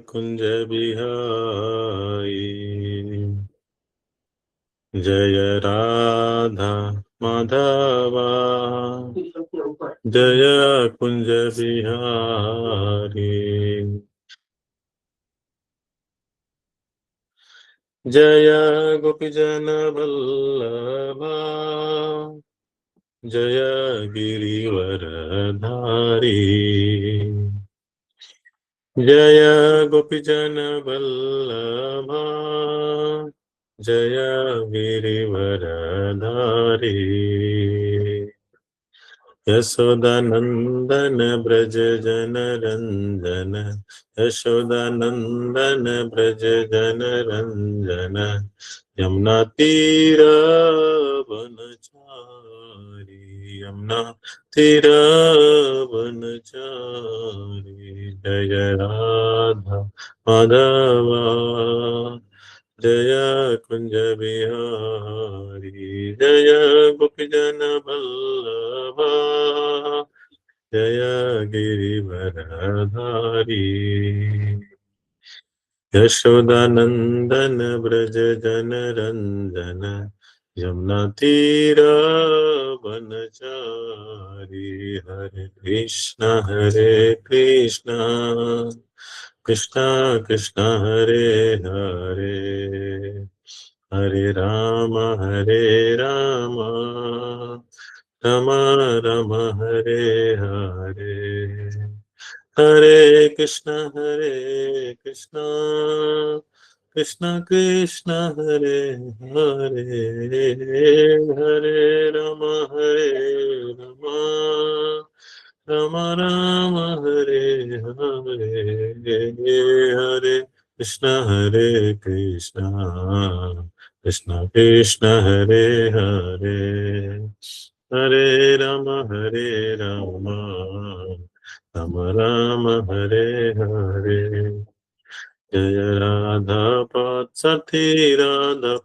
कुंज बिहारी जय राधा माधवा जय कुंज बिहारी जय गोपीजन वल्लभा जय गिरिवरधारी जय गोपीजन वल्लभा जय गिरिवरधारी यशोदानंदन ब्रज जन रंजन यशोदानंदन ब्रज जन रंजन यमुना तीर वनचारी यमुना तीर वनचारी जय राधा माधवा जय कुंज बिहारी जय गोपीजन वल्लभा जय गिरिवरधारी यशोदानंदन ब्रज जन रंजन यमुना तीर वनचारी हरे कृष्ण कृष्ण कृष्ण हरे हरे हरे राम राम राम हरे हरे हरे कृष्ण कृष्ण कृष्ण हरे हरे हरे राम राम राम हरे हरे हरे कृष्ण कृष्ण कृष्ण हरे हरे हरे राम राम राम हरे हरे जय राधा पात्सती राधा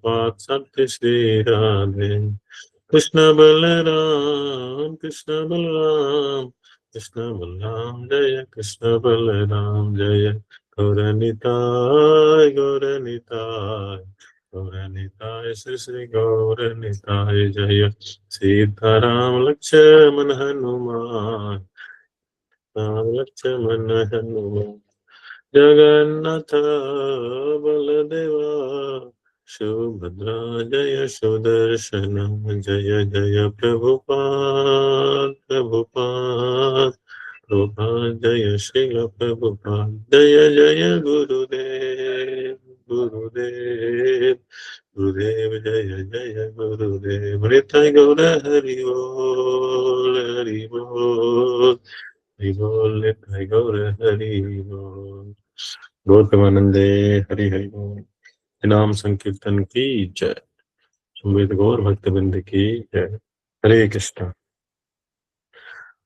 पात्सती श्री राधे कृष्ण बलराम जय कृष्ण बलराम जय गौरनिताय श्री श्री गौरनिताय जय सीताराम लक्ष्मण हनुमान जगन्नाथ बलदेवा सुभद्रा जय सुदर्शन जय जय प्रभुपाद जय श्रील प्रभुपाद जय जय गुरुदेव जय जय गुरुदेव निताय गौर हरि बोल निताय गौर हरि बोल गौर प्रेमानंदे हरि हरि बोल। नाम संकीर्तन की जय। संवेद गौर भक्तवृंद की जय। हरे कृष्णा।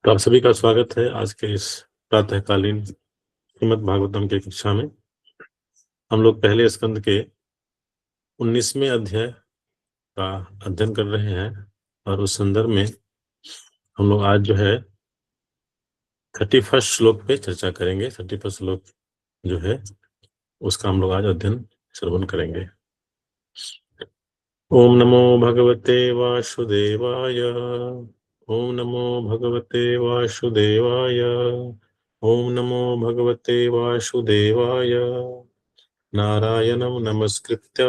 तो आप सभी का स्वागत है आज के इस प्रातःकालीन श्रीमद् भागवतम की कक्षा में। हम लोग पहले स्कंद के 19वें अध्याय का अध्ययन कर रहे हैं और उस संदर्भ में हम लोग आज जो है 31 श्लोक पे चर्चा करेंगे। 31 श्लोक जो है उसका हम लोग आज अध्ययन श्रवण करेंगे। ओम नमो भगवते वासुदेवाय ओम नमो भगवते वासुदेवाय ओम नमो भगवते वासुदेवाय नारायणं नमस्कृत्य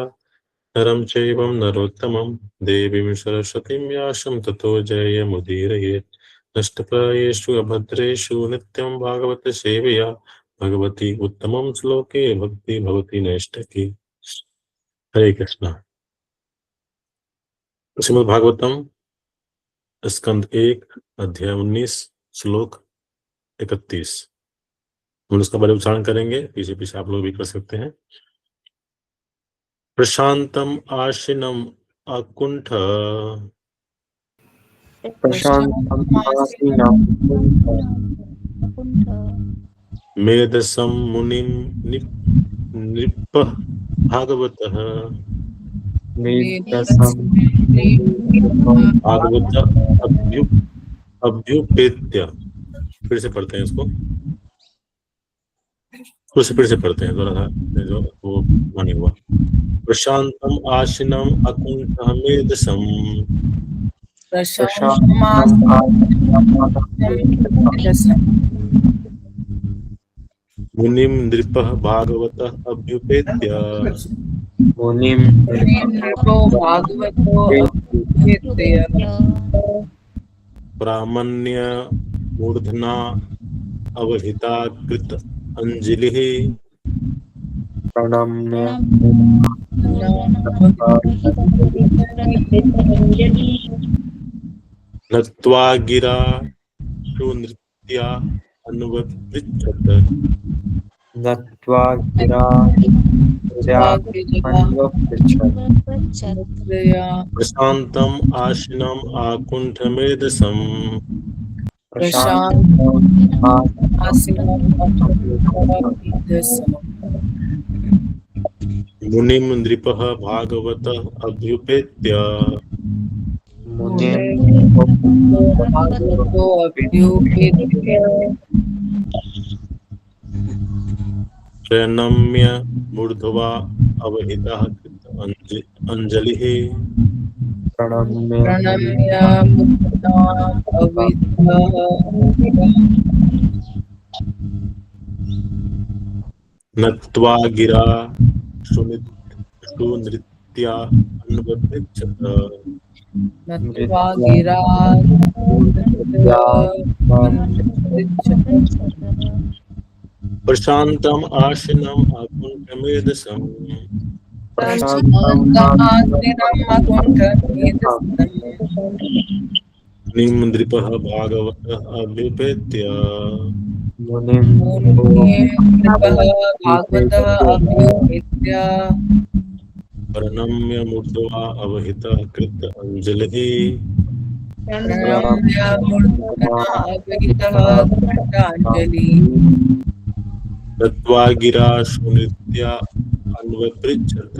नरं चैवं नरोत्तमं देवीं सरस्वतीं व्यासं ततो जयमुदीरयेत् नष्टप्रायेषु अभद्रेषु नित्यं भागवत सेवया भगवती उत्तमं श्लोके भक्ति भवति नैष्ठिकी। हरे कृष्णा। श्रीमद् भागवतम स्कंद 1 अध्याय 19 श्लोक 31 हम उसका बड़े उच्चारण करेंगे। पीछे पीछे आप लोग भी कर सकते हैं। प्रशांतम आशिनम अकुंठ मेधसं मुनिं नृप भागवतः अभ्युपेत्य। फिर से पढ़ते हैं इसको। फिर से पढ़ते हैं थोड़ा सा, जो वो मानी हुआ। प्रशांतम आशिनम अकुंठमेधसम मुनिम नृपः भागवतः अभ्युपेत्य ब्राह्मण्य मूर्धना अवहिता कृत अंजलिः प्रणम्य नत्वा गिरा सुनृत्या अन्वपृच्छत नत्वा गिरा प्रशान्तम् आशिनम् आकुण्ठमेधसम् मुनिं नृपः भागवतः अभ्युपेत्य प्रणम्य मूर्ध्वा अवहितः कृत अंजलिः नत्वा गिरा सुनृत्या अन्वपृच्छत प्रशान्तम् आशिनम् आकुण्ठमेधसम् मुनिं नृपः भागवतः अभ्युपेत्य प्रणम्य मूर्ध्वा अवहितः कृत अंजलिः नत्वा गिरा सुनृत्या अन्वपृच्छत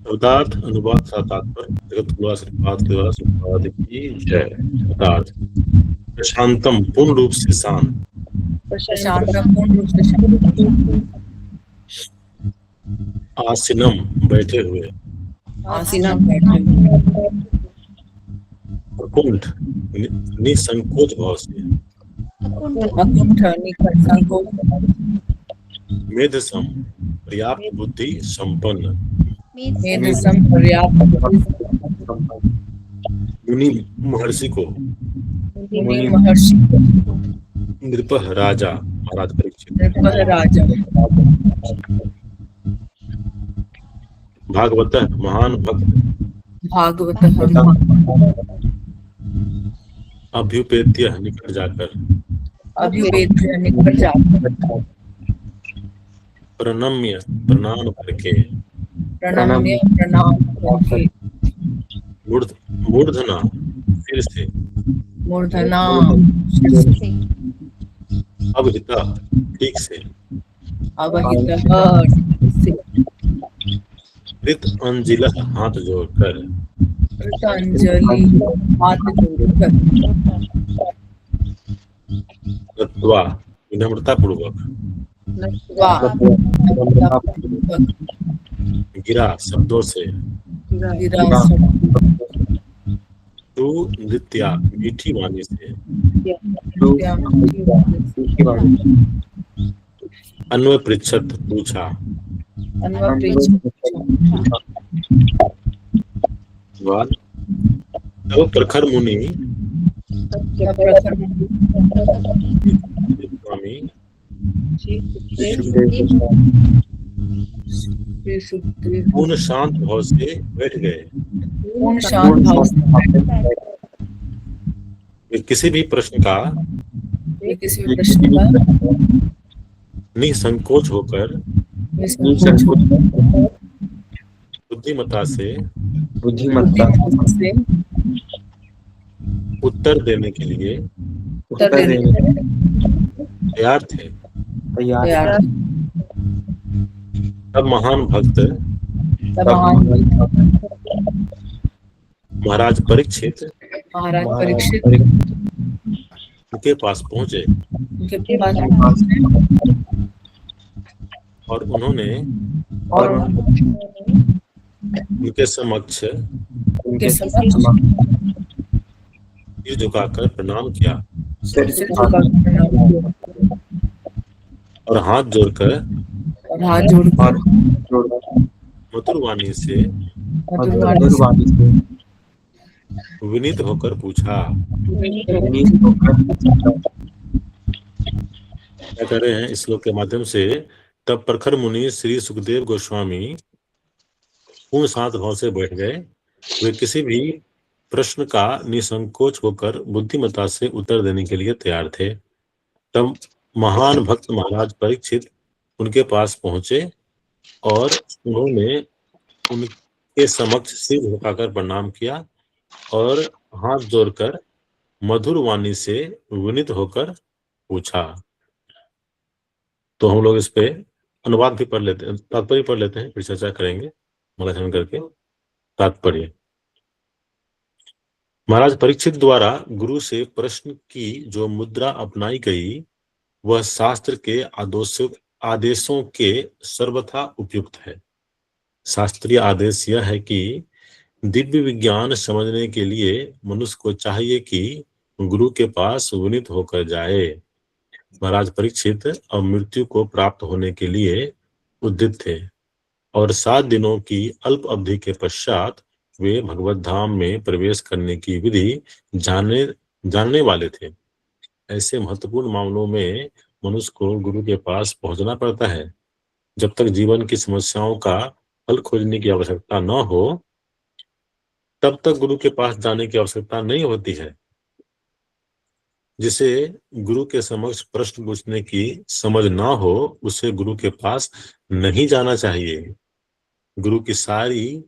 शब्दार्थ अनुवाद तात्पर्य जगत गुरु श्रीपाद के द्वारा श्रीपाद की जय। शब्दार्थ प्रशांतम पूर्ण रूप से शांत, आसीनम बैठे हुए, अकुंठ निसंकोच भाव से, मेधसम पर्याप्त बुद्धि संपन्न, मुनि महर्षि को, नृपः राजा महाराज परीक्षित, भागवतः महान भक्त, अभ्युपेत्य निकट जाकर, प्रणम्य प्रणाम करके, मूर्धना सिर से, अवहिता ठीक से, कृत अंजिलः हाथ जोड़कर, नत्वा विनम्रता पूर्वक, गिरा शब्दों से, तू नृत्या मीठी वाणी से, अन्वय पृच्छत पूछा, तब प्रखर मुनि स्वामी पूर्ण शांत भाव से बैठ गए। किसी भी प्रश्न का निसंकोच होकर बुद्धिमत्ता से उत्तर देने के लिए तैयार थे। तब महान भक्त महाराज परीक्षित महाराज महाराज परीक्षित उनके पास पहुंचे उनके पास और उन्होंने और उनके समक्ष उनके समक्ष समक्ष सिर झुकाकर प्रणाम किया सिर सिर झुकाकर झुकाकर प्रणाम किया और हाथ जोड़कर और हाथ जोड़कर और जोड़कर मधुर वाणी से मधुर मधुर वाणी से विनीत होकर पूछा। विनीत होकर क्या कर रहे हैं इस श्लोक के माध्यम से। तब प्रखर मुनि श्री सुखदेव गोस्वामी पूर्ण शांत भाव से बैठ गए। वे किसी भी प्रश्न का निसंकोच होकर बुद्धिमत्ता से उत्तर देने के लिए तैयार थे। तब महान भक्त महाराज परीक्षित उनके पास पहुंचे और उन्होंने उनके समक्ष सिर झुकाकर प्रणाम किया और हाथ जोड़कर मधुर वाणी से विनीत होकर पूछा। तो हम लोग इस पे अनुवाद भी पढ़ लेते हैं, तात्पर्य पढ़ लेते हैं, फिर चर्चा करेंगे मंगलाचरण करके। तात्पर्य। महाराज परीक्षित द्वारा गुरु से प्रश्न की जो मुद्रा अपनाई गई वह शास्त्र के आदेशों के सर्वथा उपयुक्त है। शास्त्रीय आदेश यह है कि दिव्य विज्ञान समझने के लिए मनुष्य को चाहिए कि गुरु के पास विनीत होकर जाए। महाराज परीक्षित अब मृत्यु को प्राप्त होने के लिए उद्यत थे और 7 दिनों की अल्प अवधि के पश्चात वे भगवत धाम में प्रवेश करने की विधि जानने वाले थे। ऐसे महत्वपूर्ण मामलों में मनुष्य को गुरु के पास पहुंचना पड़ता है। जब तक जीवन की समस्याओं का हल खोजने की आवश्यकता न हो तब तक गुरु के पास जाने की आवश्यकता नहीं होती है। जिसे गुरु के समक्ष प्रश्न पूछने की समझ ना हो उसे गुरु के पास नहीं जाना चाहिए। गुरु की सारी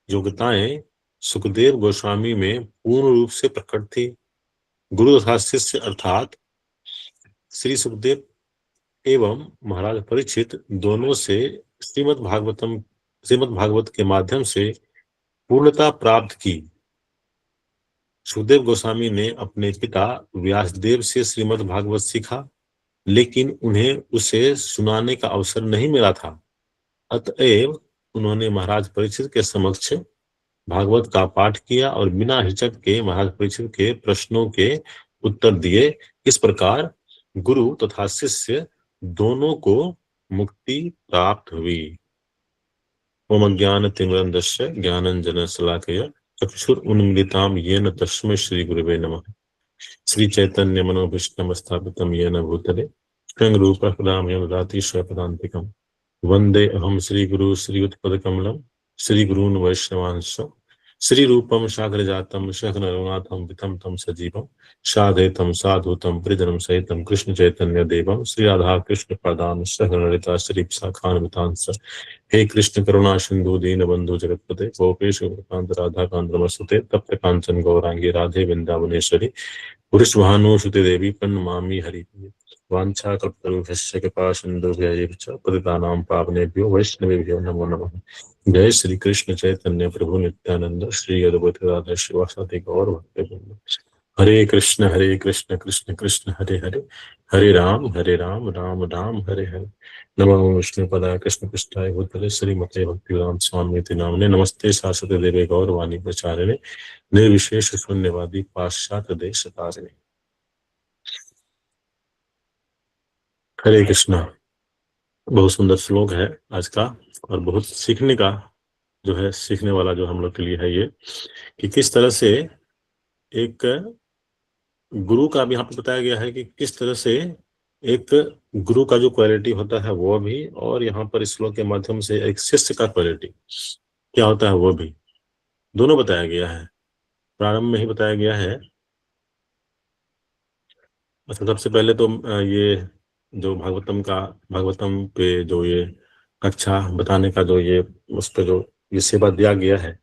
योग्यताएं सुखदेव गोस्वामी में पूर्ण रूप से प्रकट थी। गुरु तथा शिष्य अर्थात श्री सुखदेव एवं महाराज परीक्षित दोनों से श्रीमद् भागवत के माध्यम से पूर्णता प्राप्त की। सुखदेव गोस्वामी ने अपने पिता व्यासदेव से श्रीमद् भागवत सीखा, लेकिन उन्हें उसे सुनाने का अवसर नहीं मिला था। अतएव उन्होंने महाराज परीक्षित के समक्ष भागवत का पाठ किया और बिना हिचक के महाराज परीक्षित के प्रश्नों के उत्तर दिए। इस प्रकार गुरु तथा शिष्य दोनों को मुक्ति प्राप्त हुई। ओम ज्ञानतिमिरन्धस्य ज्ञानाञ्जनशलाकया चक्षुरुन्मीलितं येन तस्मै श्री गुरुवे नमः। श्री चैतन्य मनोभीष्टं स्थापितं येन भूतले स्वयं रूपः कदा मह्यं ददाति स्वपदान्तिकम्। वन्दे अहं श्रीगुरु श्रीयुतपदकमलं श्रीगुरून् वैष्णवांश्च श्रीरूपं सागरजातं सहगणरघुनाथं वितं तं सजीवं साद्वैतं साधुतं परिजनं सहितं कृष्ण चैतन्य देवं श्री राधा कृष्ण पदान सहगणललिता श्री विशाखान्वितांश्च। हे कृष्ण करुणा सिंधु दीन बंधु जगतपते गोपेश गोपकांत राधा कांत नमस्तुते तप्त कांचन गौरांगी राधे वृंदावनेश्वरी पुरुषभानुसुते देवी प्रणमामि हरिप्रिये। वाञ्छाकल्पतरुभ्यश्च कृपासिन्धुभ्यैव च पतितानां पावनेभ्यो वैष्णवेभ्यो नमो नमः। जय श्री कृष्ण चैतन्य प्रभु नित्यानंद श्री अद्वैत राधा शिवासादि गौर भक्तवृंद। हरे कृष्ण कृष्ण कृष्ण हरे हरे, हरे राम राम राम हरे हरे। नमो विष्णुपदाय कृष्ण पृष्ठाय भूतले श्रीमते भक्तिवेदांत स्वामी नामने। नमस्ते शाश्वते देवे गौरवाणी प्रचारिणे निर्विशेष शून्यवादी पाश्चात्य देश तारिणे। हरे कृष्णा। बहुत सुंदर श्लोक है आज का और बहुत सीखने का जो है, सीखने वाला जो हम लोग के लिए है ये कि किस तरह से एक गुरु का भी यहाँ पे बताया गया है कि किस तरह से एक गुरु का जो क्वालिटी होता है वो भी, और यहाँ पर इस श्लोक के माध्यम से एक शिष्य का क्वालिटी क्या होता है वो भी, दोनों बताया गया है। प्रारंभ में ही बताया गया है। अच्छा, सबसे पहले तो ये जो भागवतम पे जो ये कक्षा बताने का जो ये उस पर जो ये सेवा दिया गया है,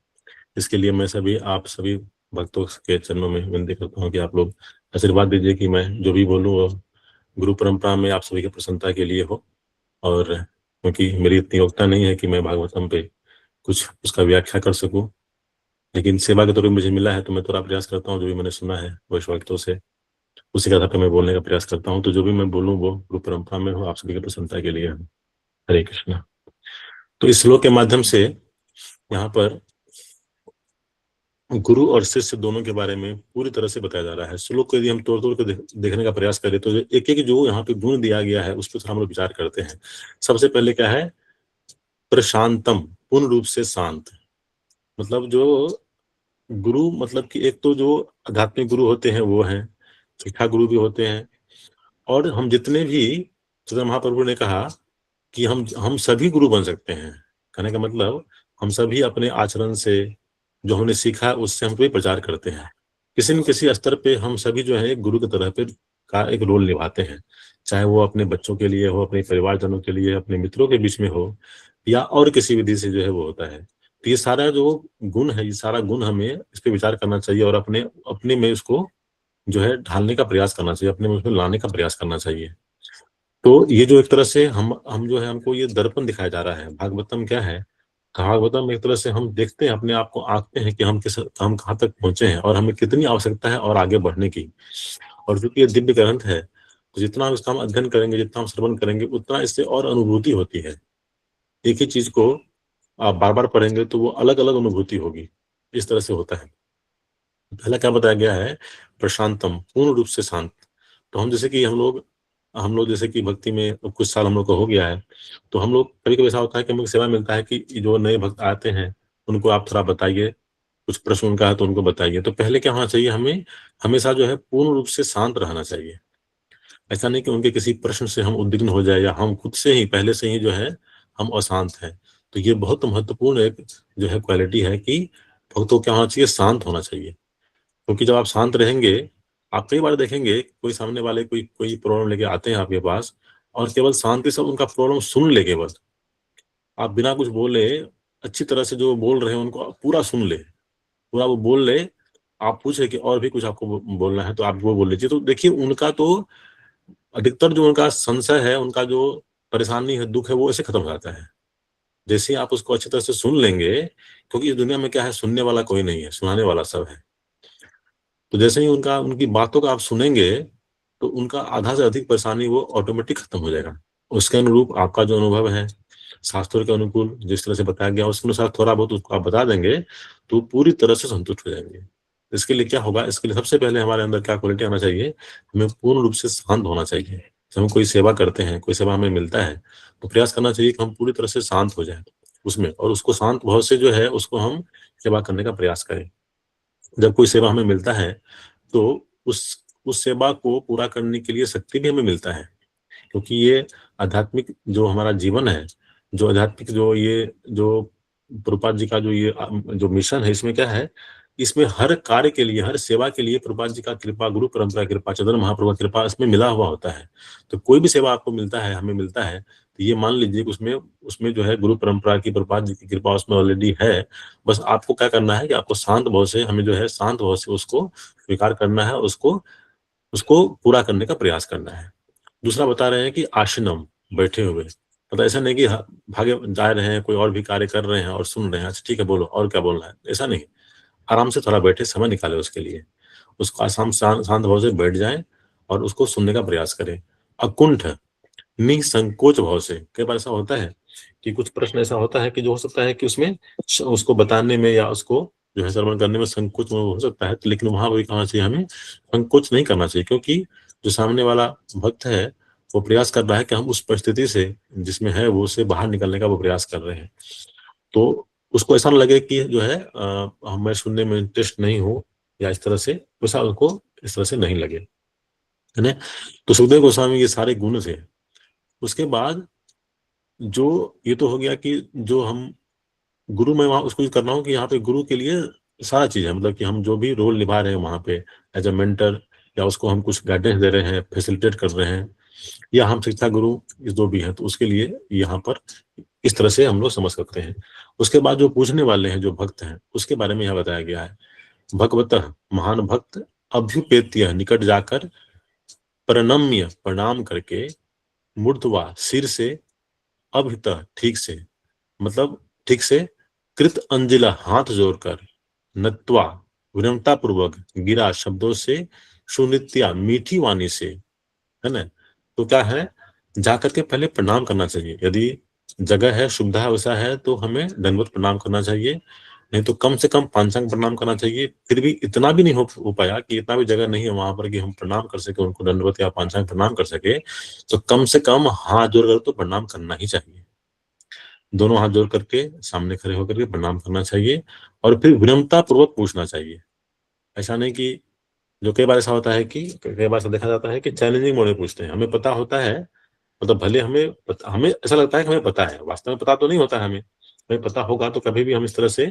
इसके लिए मैं आप सभी भक्तों के चरणों में विनती करता हूँ कि आप लोग आशीर्वाद दीजिए कि मैं जो भी बोलूँ वो गुरु परंपरा में आप सभी की प्रसन्नता के लिए हो। और क्योंकि मेरी इतनी योग्यता नहीं है कि मैं भागवतम पे कुछ उसका व्याख्या कर सकूं, लेकिन सेवा के तौर पे मुझे मिला है तो मैं थोड़ा प्रयास करता हूँ, जो भी मैंने सुना है वैष्णवों से उसी के आधार पर मैं बोलने का प्रयास करता हूँ। तो जो भी मैं बोलूँ वो गुरु परंपरा में हो, आप सभी की प्रसन्नता के लिए है। हरे कृष्णा। तो इस श्लोक के माध्यम से यहाँ पर गुरु और शिष्य दोनों के बारे में पूरी तरह से बताया जा रहा है। श्लोक को यदि हम तोड़ तोड़ के देखने का प्रयास करें तो एक एक जो यहाँ पे गुण दिया गया है उस पर हम लोग विचार करते हैं। सबसे पहले क्या है? प्रशांतम, पूर्ण रूप से शांत। मतलब जो गुरु, मतलब कि एक तो जो आध्यात्मिक गुरु होते हैं वो हैं, शिक्षा गुरु भी होते हैं, और हम जितने भी, चैतन्य महाप्रभु ने कहा कि हम सभी गुरु बन सकते हैं। कहने का मतलब हम सभी अपने आचरण से, जो हमने सीखा उससे हम कोई प्रचार करते हैं। किसी न किसी स्तर पे हम सभी जो है एक गुरु की तरह पे का एक रोल निभाते हैं, चाहे वो अपने बच्चों के लिए हो, अपने परिवारजनों के लिए, अपने मित्रों के बीच में हो, या और किसी विधि से जो है वो होता है। तो ये सारा जो गुण है, ये सारा गुण हमें इस पे विचार करना चाहिए और अपने अपने में इसको जो है ढालने का प्रयास करना चाहिए, अपने में उसमें लाने का प्रयास करना चाहिए। तो ये जो एक तरह से हम जो है, हमको ये दर्पण दिखाया जा रहा है। भागवतम क्या है? भागवतम में एक तरह से हम देखते हैं, अपने आप को आंकते हैं कि हम कहाँ तक पहुंचे हैं और हमें कितनी आवश्यकता है और आगे बढ़ने की। और चूंकि ये दिव्य ग्रंथ है तो जितना हम इसका हम अध्ययन करेंगे, जितना हम श्रवण करेंगे, उतना इससे और अनुभूति होती है। एक ही चीज को आप बार बार पढ़ेंगे तो वो अलग अलग अनुभूति होगी। इस तरह से होता है। पहला क्या बताया गया है? प्रशांतम, पूर्ण रूप से शांत। तो हम लोग जैसे कि भक्ति में कुछ साल हम लोग को हो गया है, तो हम लोग कभी कभी ऐसा होता है कि हमें सेवा मिलता है कि जो नए भक्त आते हैं उनको आप थोड़ा बताइए, कुछ प्रश्न उनका है तो उनको बताइए। तो पहले क्या होना चाहिए? हमें हमेशा जो है पूर्ण रूप से शांत रहना चाहिए। ऐसा नहीं कि उनके किसी प्रश्न से हम उद्विग्न हो जाए या हम खुद से ही पहले से ही जो है हम अशांत हैं। तो ये बहुत महत्वपूर्ण एक जो है क्वालिटी है कि भक्तों को क्या होना चाहिए? शांत होना चाहिए। क्योंकि जब आप शांत रहेंगे, आप कई बार देखेंगे कोई सामने वाले कोई कोई प्रॉब्लम लेके आते हैं आपके पास, और केवल शांति से उनका प्रॉब्लम सुन ले। केवल आप बिना कुछ बोले अच्छी तरह से जो बोल रहे हैं उनको आप पूरा सुन ले, पूरा वो बोल ले। आप पूछे कि और भी कुछ आपको बोलना है तो आप वो बोल लीजिए। तो देखिए उनका तो अधिकतर जो उनका संशय है, उनका जो परेशानी है, दुख है, वो ऐसे खत्म हो जाता है जैसे ही आप उसको अच्छी तरह से सुन लेंगे। क्योंकि इस दुनिया में क्या है, सुनने वाला कोई नहीं है, सुनाने वाला सब है। तो जैसे ही उनकी बातों को आप सुनेंगे तो उनका आधा से अधिक परेशानी वो ऑटोमेटिक खत्म हो जाएगा। उसके अनुरूप आपका जो अनुभव है, शास्त्रों के अनुकूल जिस तरह से बताया गया उसके अनुसार थोड़ा बहुत उसको आप बता देंगे तो पूरी तरह से संतुष्ट हो जाएंगे। इसके लिए क्या होगा? इसके लिए सबसे पहले हमारे अंदर क्या क्वालिटी आना चाहिए? हमें पूर्ण रूप से शांत होना चाहिए। जब हम कोई सेवा करते हैं, कोई सेवा हमें मिलता है, तो प्रयास करना चाहिए कि हम पूरी तरह से शांत हो जाए उसमें, और उसको शांत भाव से जो है उसको हम सेवा करने का प्रयास करें। जब कोई सेवा हमें मिलता है तो उस सेवा को पूरा करने के लिए शक्ति भी हमें मिलता है। क्योंकि ये आध्यात्मिक जो हमारा जीवन है, जो आध्यात्मिक जो ये जो प्रभुपाद जी का जो ये जो मिशन है, इसमें क्या है? इसमें हर कार्य के लिए, हर सेवा के लिए प्रभुपाद जी का कृपा, गुरु परंपरा कृपा, चैतन्य महाप्रभु की कृपा इसमें मिला हुआ होता है। तो कोई भी सेवा आपको मिलता है, हमें मिलता है, तो ये मान लीजिए कि उसमें उसमें जो है गुरु परंपरा की, प्रभुपाद जी की कृपा उसमें ऑलरेडी है। बस आपको क्या करना है कि आपको शांत भाव से, हमें जो है शांत भाव से उसको स्वीकार करना है, उसको उसको पूरा करने का प्रयास करना है। दूसरा बता रहे हैं कि आसनम, बैठे हुए। मतलब ऐसा नहीं कि भागे जा रहे हैं, कोई और भी कार्य कर रहे हैं और सुन रहे हैं, अच्छा ठीक है बोलो और क्या बोलना है, ऐसा नहीं। आराम से थोड़ा बैठे, समय निकाले उसके लिए, उसको आसाम शांत भाव से बैठ जाएं और उसको सुनने का प्रयास करें। अकुंठ, निसंकोच भाव से। कई बार ऐसा होता है कि कुछ प्रश्न ऐसा होता है कि जो हो सकता है कि उसमें उसको बताने में या उसको जो है श्रवण करने में संकोच में हो सकता है, तो लेकिन वहां भी कहना चाहिए हमें संकोच नहीं करना चाहिए। क्योंकि जो सामने वाला भक्त है वो प्रयास कर रहा है कि हम उस परिस्थिति से जिसमें है वो से बाहर निकलने का वो प्रयास कर रहे हैं। तो उसको ऐसा ना लगे कि जो है मैं सुनने में इंटरेस्ट नहीं हूँ या इस तरह से, वैसा उनको इस तरह से नहीं लगे, है ना। तो सुखदेव गोस्वामी ये सारे गुण थे। उसके बाद जो ये तो हो गया कि जो हम गुरु में वहां उसको करना हो कि यहाँ पे गुरु के लिए सारा चीज है। मतलब कि हम जो भी रोल निभा रहे हैं वहां पे एज ए मेंटर, या उसको हम कुछ गाइडेंस दे रहे हैं, फैसिलिटेट कर रहे हैं, या हम शिक्षा गुरु, इस दो भी हैं, तो उसके लिए यहाँ पर इस तरह से हम लोग समझ सकते हैं। उसके बाद जो पूछने वाले हैं, जो भक्त हैं, उसके बारे में यहाँ बताया गया है। भगवतः, महान भक्त, अभ्युपेत्य, निकट जाकर, प्रणम्य, प्रणाम करके, मूर्धवा, सिर से, अभितः, ठीक से, मतलब ठीक से, कृत अंजिला, हाथ जोड़कर, नत्वा विनम्रता पूर्वक, गिरा शब्दों से, सुनित्या मीठी वाणी से, है ना। तो क्या है, जाकर के पहले प्रणाम करना चाहिए। यदि जगह है, सुविधा वैसा है तो हमें दंडवत प्रणाम करना चाहिए, नहीं तो कम से कम पांचांग प्रणाम करना चाहिए। फिर भी इतना भी नहीं हो पाया कि इतना भी जगह नहीं है वहां पर कि हम प्रणाम कर सके, उनको दंडवत या पांचांग प्रणाम कर सके, तो कम से कम हाथ जोड़कर तो प्रणाम करना ही चाहिए। दोनों हाथ जोड़ करके सामने खड़े होकर के प्रणाम करना चाहिए, और फिर विनम्रता पूर्वक पूछना चाहिए। ऐसा नहीं कि जो कई बार ऐसा होता है कि कई बार ऐसा देखा जाता है कि चैलेंजिंग मोड में पूछते हैं। हमें पता होता है, मतलब भले हमें ऐसा लगता है कि हमें पता है, वास्तव में पता तो नहीं होता है हमें पता होगा तो कभी भी हम इस तरह से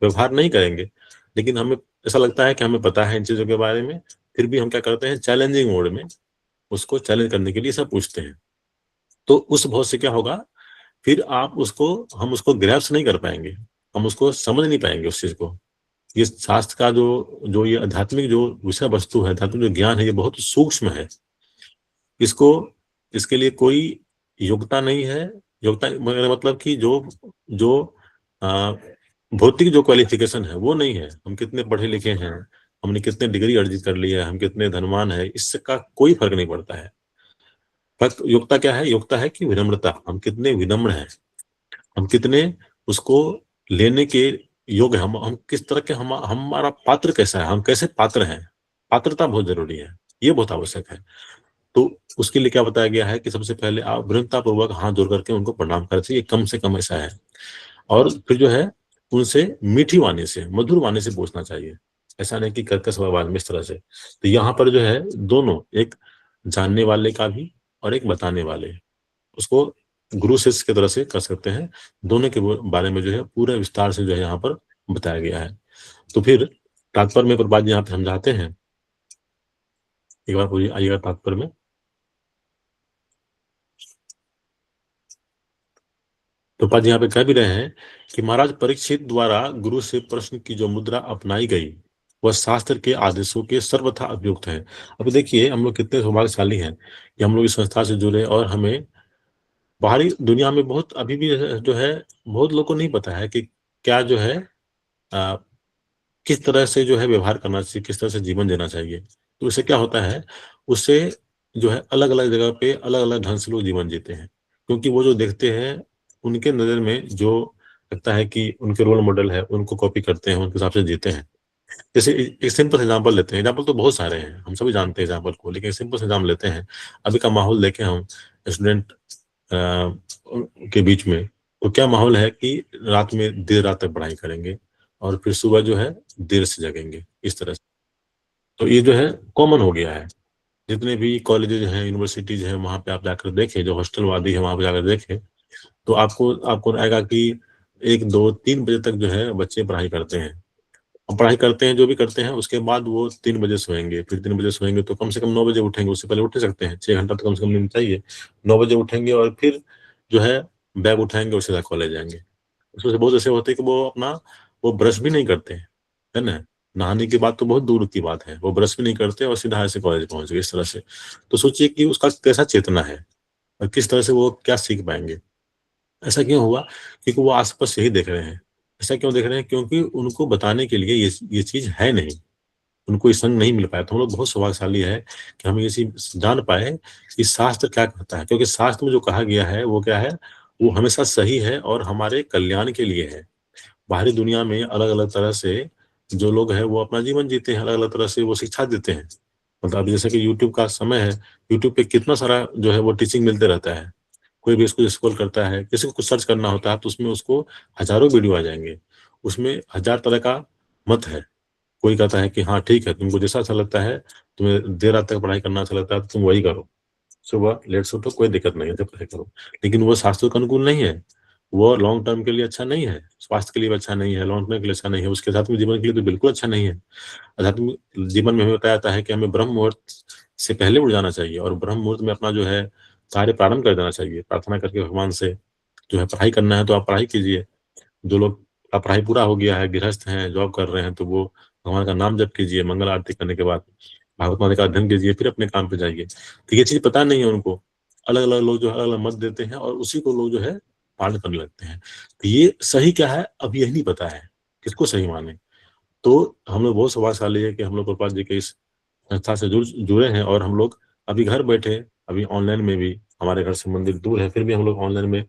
व्यवहार नहीं करेंगे। लेकिन हमें ऐसा लगता है कि हमें पता है इन चीजों के बारे में, फिर भी हम क्या करते हैं, चैलेंजिंग मोड में उसको चैलेंज करने के लिए सब पूछते हैं। तो उस भाव से क्या होगा, फिर हम उसको ग्रैप्स नहीं कर पाएंगे, हम उसको समझ नहीं पाएंगे उस चीज को। ये शास्त्र का जो जो ये आध्यात्मिक जो विषय वस्तु है, आध्यात्मिक जो ज्ञान है, ये बहुत सूक्ष्म है। इसको इसके लिए कोई योग्यता नहीं है। योग्यता मतलब कि जो जो आ, भौतिक जो क्वालिफिकेशन है वो नहीं है, हम कितने पढ़े लिखे हैं, हमने कितने डिग्री अर्जित कर ली है, हम कितने धनवान है, इसका कोई फर्क नहीं पड़ता है। फर्क योग्यता क्या है, योग्यता है कि विनम्रता, हम कितने विनम्र हैं, हम कितने उसको लेने के योग्य हैं, हम किस तरह के, हमारा पात्र कैसा है, हम कैसे पात्र हैं। पात्रता बहुत जरूरी है, ये बहुत आवश्यक है। तो उसके लिए क्या बताया गया है कि सबसे पहले आप विनम्रता पूर्वक हाथ जोड़ करके उनको प्रणाम करना चाहिए, कम से कम ऐसा है। और फिर जो है उनसे मीठी वाणी से, मधुर वाणी से पूछना चाहिए, ऐसा नहीं कि कर्कश आवाज में, इस तरह से। तो यहाँ पर जो है दोनों, एक जानने वाले का भी और एक बताने वाले, उसको गुरु शिष्य की तरह से कर सकते हैं। दोनों के बारे में जो है पूरा विस्तार से जो है यहाँ पर बताया गया है। तो फिर तात्पर्य में प्रभुपाद जी यहाँ पे समझाते हैं, एक बार पूरी आइएगा तात्पर्य में। प्रभुपाद जी यहाँ पे कह भी रहे हैं कि महाराज परीक्षित द्वारा गुरु से प्रश्न की जो मुद्रा अपनाई गई वह शास्त्र के आदेशों के सर्वथा उपयुक्त है। अब देखिए हम लोग कितने सौभाग्यशाली हैं कि हम लोग इस संस्था से जुड़े, और हमें बाहरी दुनिया में बहुत अभी भी जो है बहुत लोग को नहीं पता है कि क्या जो है आ, किस तरह से जो है व्यवहार करना चाहिए, किस तरह से जीवन जीना चाहिए। तो उससे क्या होता है, उससे जो है अलग अलग जगह पे अलग अलग ढंग से लोग जीवन जीते हैं, क्योंकि वो जो देखते हैं उनके नजर में जो लगता है कि उनके रोल मॉडल है, उनको कॉपी करते हैं, उनके हिसाब से जीते हैं। जैसे एक सिंपल एग्जाम्पल लेते हैं, एग्जाम्पल तो बहुत सारे हैं, हम सभी जानते हैं एग्जाम्पल को, लेकिन सिंपल से एग्जाम्पल लेते हैं। अभी का माहौल देखें हम, स्टूडेंट के बीच में, तो क्या माहौल है कि रात में देर रात तक पढ़ाई करेंगे और फिर सुबह जो है देर से जगेंगे, इस तरह से। तो ये जो है कॉमन हो गया है। जितने भी कॉलेजेज हैं, यूनिवर्सिटीज हैं, वहां पे आप जाकर देखें, जो हॉस्टल वादी है वहां पे जाकर देखें, तो आपको आपको आएगा कि 1 2 3 बजे तक जो है बच्चे पढ़ाई करते हैं। और पढ़ाई करते हैं, जो भी करते हैं, उसके बाद वो 3 बजे सोएंगे, फिर 3 बजे सोएंगे तो कम से कम 9 बजे उठेंगे, उससे पहले उठ नहीं सकते हैं, 6 घंटा तो कम से कम नींद चाहिए। 9 बजे उठेंगे और फिर जो है बैग उठाएंगे और सीधा कॉलेज जाएंगे। उसमें से बहुत ऐसे होते हैं कि वो ब्रश भी नहीं करते हैं, है ना। नहाने की बात तो बहुत दूर की बात है, वो ब्रश भी नहीं करते और सीधा ऐसे कॉलेज पहुंच गए, इस तरह से। तो सोचिए कि उसका कैसा चेतना है और किस तरह से वो क्या सीख पाएंगे। ऐसा क्यों हुआ, क्योंकि वो आसपास यही देख रहे हैं। ऐसा क्यों देख रहे हैं, क्योंकि उनको बताने के लिए ये चीज है नहीं, उनको ये संग नहीं मिल पाया। तो हम लोग बहुत सौभाग्यशाली है कि हम ये चीज जान पाए कि शास्त्र क्या कहता है, क्योंकि शास्त्र में जो कहा गया है वो क्या है, वो हमेशा सही है और हमारे कल्याण के लिए है। बाहरी दुनिया में अलग अलग तरह से जो लोग हैं वो अपना जीवन जीते हैं, अलग अलग तरह से वो शिक्षा देते हैं। मतलब अभी जैसे कि यूट्यूब का समय है, यूट्यूब पे कितना सारा जो है वो टीचिंग मिलते रहता है। कोई भी इसको स्क्रॉल करता है, किसी को कुछ सर्च करना होता है तो उसमें उसको हजारों वीडियो आ जाएंगे, उसमें हजार तरह का मत है। कोई कहता है कि हाँ ठीक है, तुमको जैसा अच्छा लगता है, तुम्हें देर रात तक पढ़ाई करना अच्छा लगता है तो तुम वही करो, सुबह लेट से उठो, कोई दिक्कत नहीं है, जब पढ़ाई करो। लेकिन वो शास्त्रों के अनुकूल नहीं है, वो लॉन्ग टर्म के लिए अच्छा नहीं है, स्वास्थ्य के लिए भी अच्छा नहीं है, लॉन्ग टर्म के लिए अच्छा नहीं है, उसके साथ में जीवन के लिए तो बिल्कुल अच्छा नहीं है। आध्यात्मिक जीवन में हमें बताया जाता है कि हमें ब्रह्म मुहूर्त से पहले उठ जाना चाहिए और ब्रह्म मुहूर्त में अपना जो है कार्य प्रारंभ कर देना चाहिए, प्रार्थना करके भगवान से। जो है पढ़ाई करना है तो आप पढ़ाई कीजिए, जो लोग का पढ़ाई पूरा हो गया है, गृहस्थ हैं, जॉब कर रहे हैं, तो वो भगवान का नाम जप कीजिए, मंगल आरती करने के बाद भागवत माता का अध्ययन कीजिए, फिर अपने काम पे जाइए। तो ये चीज पता नहीं है उनको, अलग अलग लोग जो है अलग अलग मत देते हैं और उसी को लोग जो है पालन करने लगते हैं। तो ये सही क्या है अब यही नहीं पता है, किसको सही माने। तो हम लोग बहुत सौभाग्यशाली है कि हम लोग प्रभुपाद जी के इस संस्था से जुड़े हैं, और हम लोग अभी घर बैठे, अभी ऑनलाइन में भी, हमारे घर से मंदिर दूर है, फिर भी हम लोग ऑनलाइन में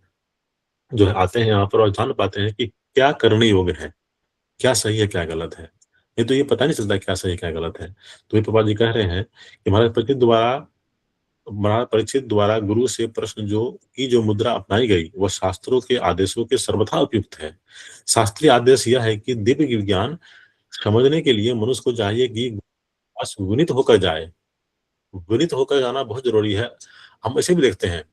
जो है आते हैं यहाँ पर और जान पाते हैं कि क्या करने योग्य है, क्या सही है, क्या गलत है। नहीं तो ये पता नहीं चलता क्या सही है, क्या गलत है। तो ये प्रभुपाद जी कह रहे हैं कि महाराज परीक्षित द्वारा गुरु से प्रश्न जो मुद्रा अपनाई गई, वह शास्त्रों के आदेशों के सर्वथा उपयुक्त है। शास्त्रीय आदेश यह है कि दिव्य विज्ञान समझने के लिए मनुष्य को चाहिए कि बस विनीत होकर जाए। विनीत होकर जाना बहुत जरूरी है। हम ऐसे भी देखते हैं,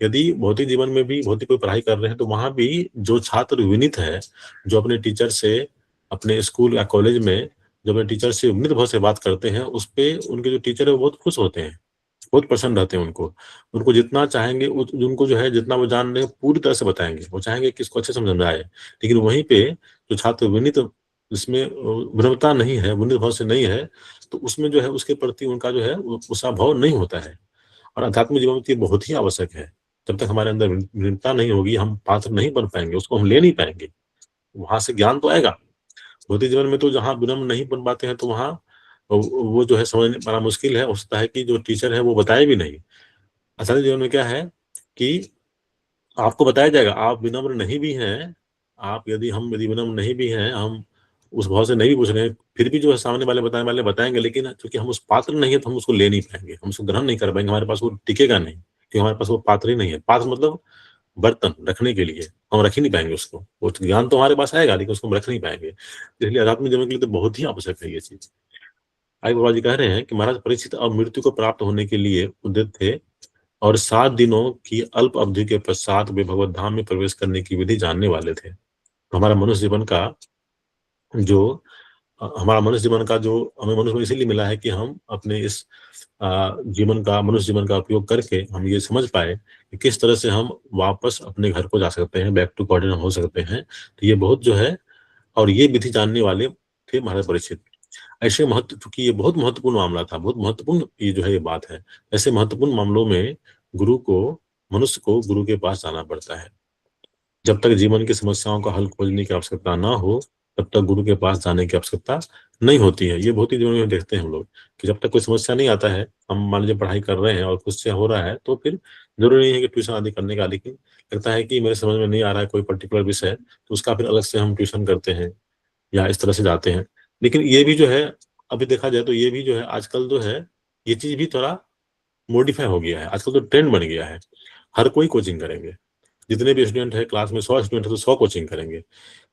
यदि भौतिक जीवन में भी भौतिक कोई पढ़ाई कर रहे हैं तो वहां भी जो छात्र विनीत है, जो अपने टीचर से, अपने स्कूल या कॉलेज में जो अपने टीचर से विनीत भाव से बात करते हैं, उस पे उनके जो टीचर है वो बहुत खुश होते हैं, बहुत प्रसन्न रहते हैं। उनको जितना चाहेंगे उनको जो है जितना वो जान रहे हैं पूरी तरह से बताएंगे, वो चाहेंगे कि इसको अच्छे से समझ में आए। लेकिन वहीं पे जो छात्र विनीत, इसमें विनम्रता नहीं है, विनीत भाव से नहीं है, तो उसमें जो है उसके प्रति उनका जो है उत्साह भाव नहीं होता है। और आध्यात्मिक जीवन में तो ये बहुत ही आवश्यक है। जब तक हमारे अंदर विनम्रता नहीं होगी, हम पात्र नहीं बन पाएंगे, उसको हम ले नहीं पाएंगे। वहां से ज्ञान तो आएगा। भौतिक जीवन में तो जहाँ विनम्र नहीं बन पाते हैं तो वहाँ वो जो है समझने पाना मुश्किल है। हो सकता है कि जो टीचर है वो बताए भी नहीं। असल जीवन में क्या है कि आपको बताया जाएगा, आप विनम्र नहीं भी हैं, आप यदि विनम्र नहीं भी हैं, हम उस भाव से नहीं भी पूछ रहे हैं, फिर भी जो है सामने वाले बताने वाले बताएंगे, लेकिन चूंकि हम उस पात्र नहीं है तो हम उसको ले नहीं पाएंगे, हम उसको ग्रहण नहीं कर पाएंगे, हमारे पास वो टिकेगा नहीं, क्योंकि हमारे पास वो पात्र ही नहीं है। पात्र मतलब बर्तन रखने के लिए, हम रख ही नहीं पाएंगे उसको। वो ज्ञान तो हमारे पास आएगा लेकिन उसको हम रख नहीं पाएंगे। इसलिए आध्यात्मिक जीवन के लिए तो बहुत ही आवश्यक है ये चीज। आगे बाबा जी कह रहे हैं कि महाराज परीक्षित अब मृत्यु को प्राप्त होने के लिए उद्यत थे, और 7 दिनों की अल्प अवधि के पश्चात वे भगवत धाम में प्रवेश करने की विधि जानने वाले थे। तो हमारा मनुष्य जीवन का जो हमें मनुष्य इसीलिए मिला है कि हम अपने इस मनुष्य जीवन का उपयोग करके हम ये समझ पाए कि किस तरह से हम वापस अपने घर को जा सकते हैं, बैक टू कॉर्डिनर हो सकते हैं। तो ये बहुत जो है, और ये विधि जानने वाले थे महाराज परीक्षित। ऐसे महत्व, चूंकि ये बहुत महत्वपूर्ण मामला था, बहुत महत्वपूर्ण ये जो है ये बात है। ऐसे महत्वपूर्ण मामलों में मनुष्य को गुरु के पास जाना पड़ता है। जब तक जीवन की समस्याओं का हल खोजने की आवश्यकता ना हो, तब तक गुरु के पास जाने की आवश्यकता नहीं होती है। ये भौतिक जीवन में देखते हैं हम लोग कि जब तक कोई समस्या नहीं आता है, हम मान लीजिए पढ़ाई कर रहे हैं और खुद से हो रहा है, तो फिर जरूरी नहीं है कि ट्यूशन आदि करने का। लेकिन लगता है कि मेरे समझ में नहीं आ रहा है कोई पर्टिकुलर विषय, तो उसका फिर अलग से हम ट्यूशन करते हैं या इस तरह से जाते हैं। लेकिन ये भी जो है, अभी देखा जाए तो ये भी जो है आजकल जो है, ये चीज भी थोड़ा मॉडिफाई हो गया है। आजकल तो ट्रेंड बन गया है, हर कोई कोचिंग करेंगे। जितने भी स्टूडेंट है क्लास में, 100 स्टूडेंट है तो 100 कोचिंग करेंगे।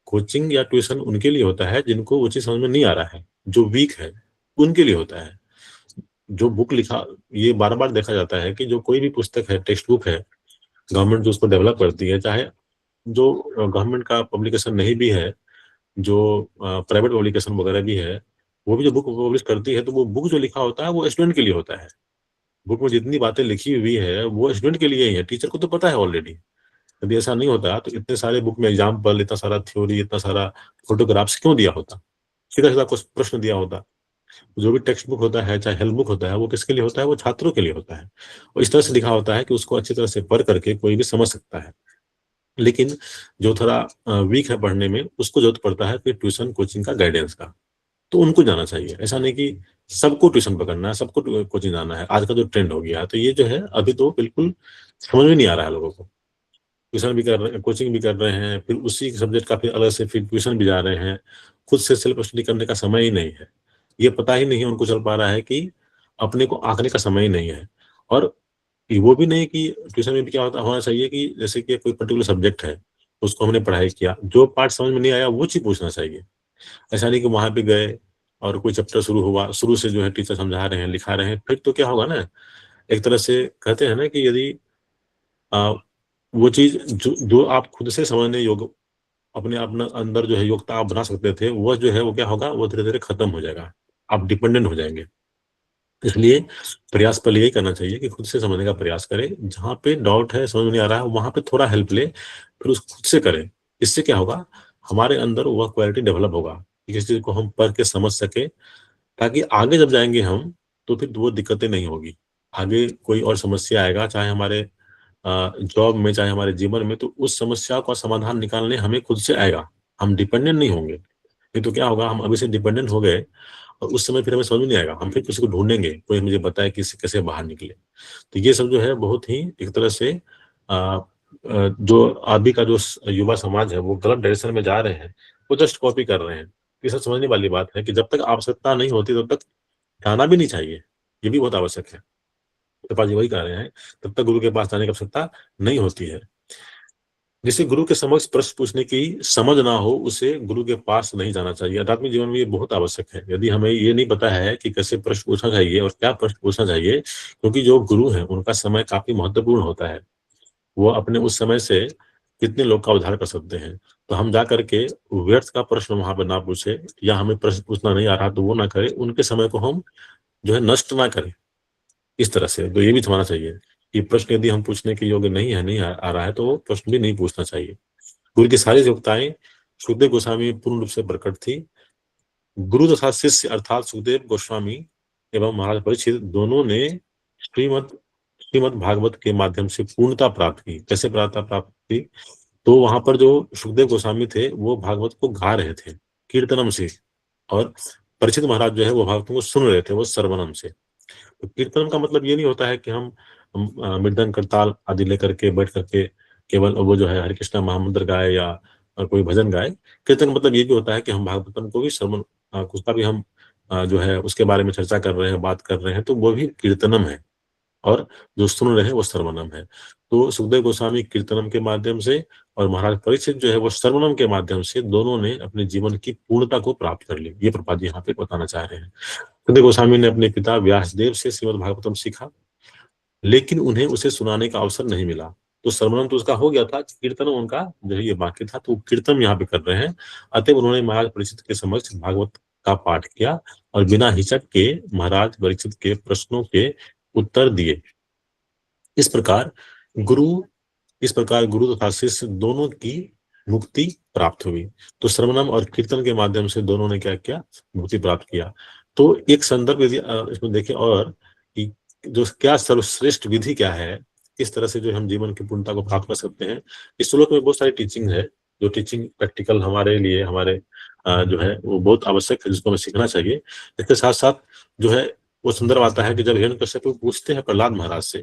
कोचिंग या ट्यूशन उनके लिए होता है जिनको वो चीज समझ में नहीं आ रहा है, जो वीक है उनके लिए होता है। जो बुक लिखा, ये बार बार देखा जाता है कि जो कोई भी पुस्तक है, टेक्स्ट बुक है, गवर्नमेंट जो उसको डेवलप करती है, चाहे जो गवर्नमेंट का पब्लिकेशन नहीं भी है, जो प्राइवेट पब्लिकेशन वगैरह भी है, वो भी जो बुक पब्लिश करती है, तो वो बुक जो लिखा होता है वो स्टूडेंट के लिए होता है। बुक में जितनी बातें लिखी हुई है वो स्टूडेंट के लिए ही है, टीचर को तो पता है ऑलरेडी। यदि ऐसा नहीं होता तो इतने सारे बुक में एग्जाम्पल, इतना सारा थ्योरी, इतना सारा फोटोग्राफ्स क्यों दिया होता? सीधा सीधा कुछ प्रश्न दिया होता। जो भी टेक्स्ट बुक होता है, चाहे हेल्प बुक होता है, वो किसके लिए होता है? वो छात्रों के लिए होता है। और इस तरह से लिखा होता है कि उसको अच्छी तरह से पढ़ करके कोई भी समझ सकता है। लेकिन जो थोड़ा वीक है पढ़ने में, उसको जरूरत पड़ता है फिर ट्यूशन कोचिंग का, गाइडेंस का। तो उनको जाना चाहिए। ऐसा नहीं कि सबको ट्यूशन पकड़ना है, सबको कोचिंग जाना है। आज का जो ट्रेंड हो गया है, तो ये जो है अभी तो बिल्कुल समझ में नहीं आ रहा है लोगों को। ट्यूशन भी कर रहे हैं, कोचिंग भी कर रहे हैं, फिर उसी सब्जेक्ट का फिर अलग से फिर ट्यूशन भी जा रहे हैं। खुद से सेल्फ स्टडी करने का समय ही नहीं है। ये पता ही नहीं उनको चल पा रहा है कि अपने को आंकने का समय ही नहीं है। और वो भी नहीं कि ट्यूशन में भी क्या होना चाहिए कि जैसे कि कोई पर्टिकुलर सब्जेक्ट है, उसको हमने पढ़ाई किया, जो पार्ट समझ में नहीं आया वो चीज पूछना चाहिए। ऐसा नहीं कि वहां पे गए और कोई चैप्टर शुरू हुआ, शुरू से जो है टीचर समझा रहे हैं, लिखा रहे हैं, फिर तो क्या होगा ना, एक तरह से कहते हैं ना कि यदि आ, वो चीज जो आप खुद से समझने योग्य, अपने अपना अंदर जो है योग्यता आप बना सकते थे, वो जो है वो क्या होगा, वो धीरे धीरे खत्म हो जाएगा। आप डिपेंडेंट हो जाएंगे। इसलिए प्रयास पहले यही करना चाहिए कि खुद से समझने का प्रयास करें। जहाँ पे डाउट है, समझ में नहीं आ रहा है, वहां पे थोड़ा हेल्प ले, फिर उसको खुद से करें। इससे क्या होगा, हमारे अंदर वह क्वालिटी डेवलप होगा कि किसी चीज को हम पढ़ के समझ सके, ताकि आगे जब जाएंगे हम, तो फिर वो दिक्कतें नहीं होगी। आगे कोई और समस्या आएगा, चाहे हमारे जॉब में, चाहे हमारे जीवन में, तो उस समस्या का समाधान निकालने हमें खुद से आएगा। हम डिपेंडेंट नहीं होंगे। नहीं तो क्या होगा, हम अभी से डिपेंडेंट हो गए और उस समय फिर हमें समझ में नहीं आएगा, हम फिर किसी को ढूंढेंगे, कोई मुझे बताए कि इससे कैसे बाहर निकले। तो ये सब जो है बहुत ही एक तरह से जो अभी का जो युवा समाज है वो गलत डायरेक्शन में जा रहे हैं, वो जस्ट कॉपी कर रहे हैं। ये सब समझने वाली बात है कि जब तक आवश्यकता नहीं होती तब तक जाना भी नहीं चाहिए, ये भी बहुत आवश्यक है। कृपा जी वही कह रहे हैं, तब तक गुरु के पास जाने की आवश्यकता नहीं होती है। जिसे गुरु के समक्ष प्रश्न पूछने की समझ ना हो, उसे गुरु के पास नहीं जाना चाहिए। आध्यात्मिक जीवन में ये बहुत आवश्यक है। यदि हमें ये नहीं पता है कि कैसे प्रश्न पूछना चाहिए और क्या प्रश्न पूछना चाहिए, क्योंकि जो गुरु है उनका समय काफी महत्वपूर्ण होता है, वो अपने उस समय से कितने लोग का उद्धार कर सकते हैं। तो हम जा करके व्यर्थ का प्रश्न वहां पर ना पूछे, या हमें प्रश्न पूछना नहीं आ रहा तो वो ना करें, उनके समय को हम जो है नष्ट ना करें इस तरह से। तो ये भी समझना चाहिए कि प्रश्न यदि हम पूछने के योग्य नहीं है, नहीं आ रहा है, तो वो प्रश्न भी नहीं पूछना चाहिए। गुरु की सारी योग्यताएं सुखदेव गोस्वामी में पूर्ण रूप से प्रकट थी। गुरु तथा शिष्य अर्थात सुखदेव गोस्वामी एवं महाराज परीक्षित दोनों ने श्रीमद श्रीमद भागवत के माध्यम से पूर्णता प्राप्त की। कैसे प्राप्त की? तो वहां पर जो सुखदेव गोस्वामी थे वो भागवत को गा रहे थे कीर्तनम से, और परीक्षित महाराज जो है वो भागवत को सुन रहे थे वो श्रवणम से। तो कीर्तन का मतलब ये नहीं होता है कि हम मृदंग करताल आदि लेकर के बैठ करके केवल वो जो है हरे कृष्णा महामंत्र गाए या कोई भजन गाए। कीर्तन का मतलब ये भी होता है कि हम भागवतम को भी श्रवण, उसका भी हम जो है उसके बारे में चर्चा कर रहे हैं, बात कर रहे हैं, तो वो भी कीर्तनम है। और जो सुन रहे हैं वो श्रवणम है। तो सुखदेव गोस्वामी कीर्तनम के माध्यम से और महाराज परीक्षित जो है वो श्रवणम के माध्यम से दोनों ने अपने जीवन की पूर्णता को प्राप्त कर ली। ये प्रभुपाद जी यहाँ पे बताना चाह रहे हैं। सुखदेव गोस्वामी ने अपने पिता व्यासदेव से श्रीमद् भागवतम सीखा, लेकिन उन्हें उसे सुनाने का अवसर नहीं मिला। तो श्रवणम तो उसका हो गया था, कीर्तन उनका जो है ये बाकी था, तो कीर्तन यहाँ पे कर रहे हैं। अतः उन्होंने महाराज परीक्षित के समक्ष भागवत का पाठ किया और बिना हिचक के महाराज परीक्षित के प्रश्नों के उत्तर दिए। इस प्रकार गुरु इस प्रकार गुरु तथा शिष्य दोनों की मुक्ति प्राप्त हुई। तो श्रवणम और कीर्तन के माध्यम से दोनों ने क्या किया? मुक्ति प्राप्त किया। तो एक संदर्भ यदि इसमें देखें और कि जो क्या सर्वश्रेष्ठ विधि क्या है, किस तरह से जो हम जीवन की पूर्णता को प्राप्त कर सकते हैं, इस श्लोक में बहुत सारी टीचिंग है। जो टीचिंग प्रैक्टिकल हमारे लिए हमारे जो है वो बहुत आवश्यक है, जिसको हमें सीखना चाहिए। इसके साथ साथ जो है वो संदर्भ आता है कि जब हिरण्यकश्यप पूछते हैं प्रहलाद महाराज से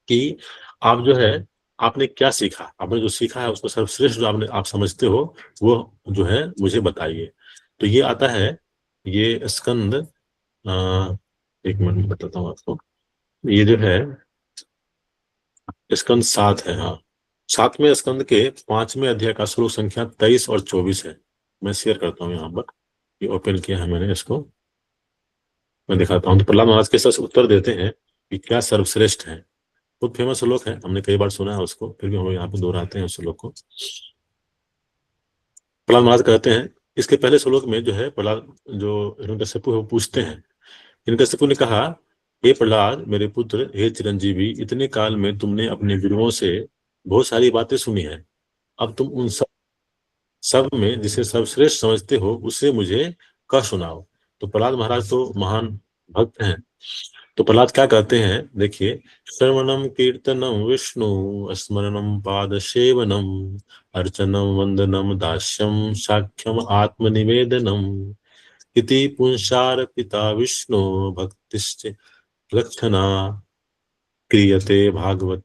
कि आप जो है आपने क्या सीखा, आपने जो सीखा है उसको सर्वश्रेष्ठ जो आपने आप समझते हो वो जो है मुझे बताइए। तो ये आता है, ये स्कंद एक मिनट बताता हूँ आपको। ये जो है स्कंद 7 है। हाँ, 7वें स्कंद के 5वें अध्याय का श्लोक संख्या 23 और 24 है। मैं शेयर करता हूँ यहाँ पर, ये ओपन किया है मैंने, इसको मैं दिखाता हूँ। तो प्रहलाद महाराज के साथ उत्तर देते हैं कि क्या सर्वश्रेष्ठ है। बहुत फेमस श्लोक है, हमने कई बार सुना है उसको, फिर भी हम यहाँ पे दोहराते हैं उस श्लोक को। प्रहलाद महाराज कहते हैं, इसके पहले श्लोक में जो है प्रहलाद जो हिरण्यकश्यपु है वो पूछते हैं। हिरण्यकश्यपु ने कहा, हे प्रहलाद मेरे पुत्र, हे चिरंजीवी, इतने काल में तुमने अपने गुरुओं से बहुत सारी बातें सुनी है। अब तुम उन सब में जिसे सर्वश्रेष्ठ समझते हो उसे मुझे कह सुनाओ। तो प्रहलाद महाराज तो महान भक्त हैं। तो प्रहलाद क्या कहते हैं, देखिए, श्रवणम कीर्तनम विष्णु स्मरणम पाद सेवनम अर्चनम वंदनम दास्यम साख्यम आत्मनिवेदनम इति पुंसार पिता विष्णु भक्तिश्च लक्षणा क्रियते भागवत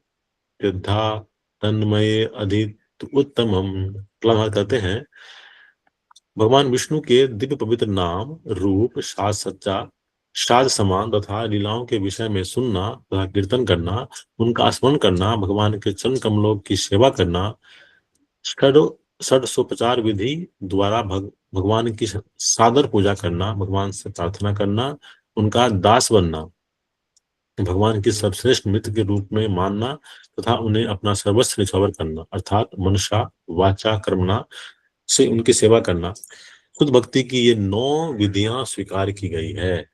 युद्धा तन्मये अधित उत्तमम। प्रहलाद कहते हैं, भगवान विष्णु के दिव्य पवित्र नाम, रूप, साज सज्जा, साज समान तथा लीलाओं के विषय में सुनना तथा कीर्तन करना, उनका स्मरण करना, भगवान के चरण कमलों की सेवा करना, षडसोपचार विधि द्वारा भगवान की सादर पूजा करना, भगवान से प्रार्थना करना, उनका दास बनना, भगवान की सर्वश्रेष्ठ मित्र के रूप में मानना तथा उन्हें अपना सर्वस्व निछावर करना, अर्थात मनुष्य वाचा कर्मणा से उनकी सेवा करना। खुद भक्ति की ये 9 विधियां स्वीकार की गई है।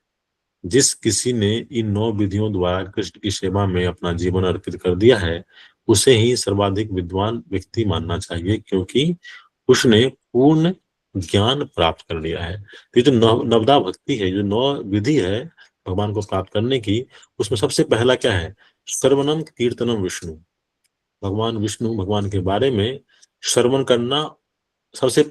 जिस किसी ने इन 9 विधियों द्वारा कृष्ण की सेवा में अपना जीवन अर्पित कर दिया है, उसे ही सर्वाधिक विद्वान व्यक्ति मानना चाहिए, क्योंकि उसने पूर्ण ज्ञान प्राप्त कर लिया है। तो ये जो नवदा भक्ति है, जो 9 विधि है भगवान को प्राप्त करने की, उसमें सबसे पहला क्या है? श्रवणम कीर्तनम विष्णु। भगवान विष्णु, भगवान के बारे में श्रवण करना सबसे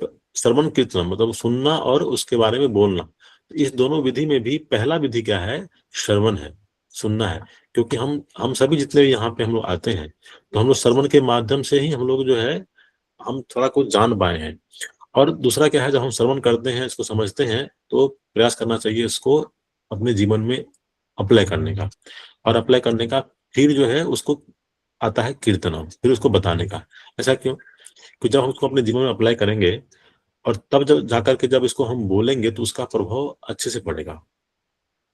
श्रवण कीर्तन मतलब सुनना और उसके बारे में बोलना। तो इस दोनों विधि में भी पहला विधि क्या है? श्रवण है, सुनना है। क्योंकि हम सभी जितने भी यहाँ पे हम लोग आते हैं तो हम लोग श्रवण के माध्यम से ही हम लोग जो है हम थोड़ा कुछ जान पाए हैं। और दूसरा क्या है, जब हम श्रवण करते हैं, इसको समझते हैं, तो प्रयास करना चाहिए इसको अपने जीवन में अप्लाई करने का। और अप्लाई करने का फिर जो है उसको आता है कीर्तन, फिर उसको बताने का। ऐसा क्यों? कि जब हम उसको अपने जीवन में अप्लाई करेंगे और तब जब जाकर के जब इसको हम बोलेंगे तो उसका प्रभाव अच्छे से पड़ेगा।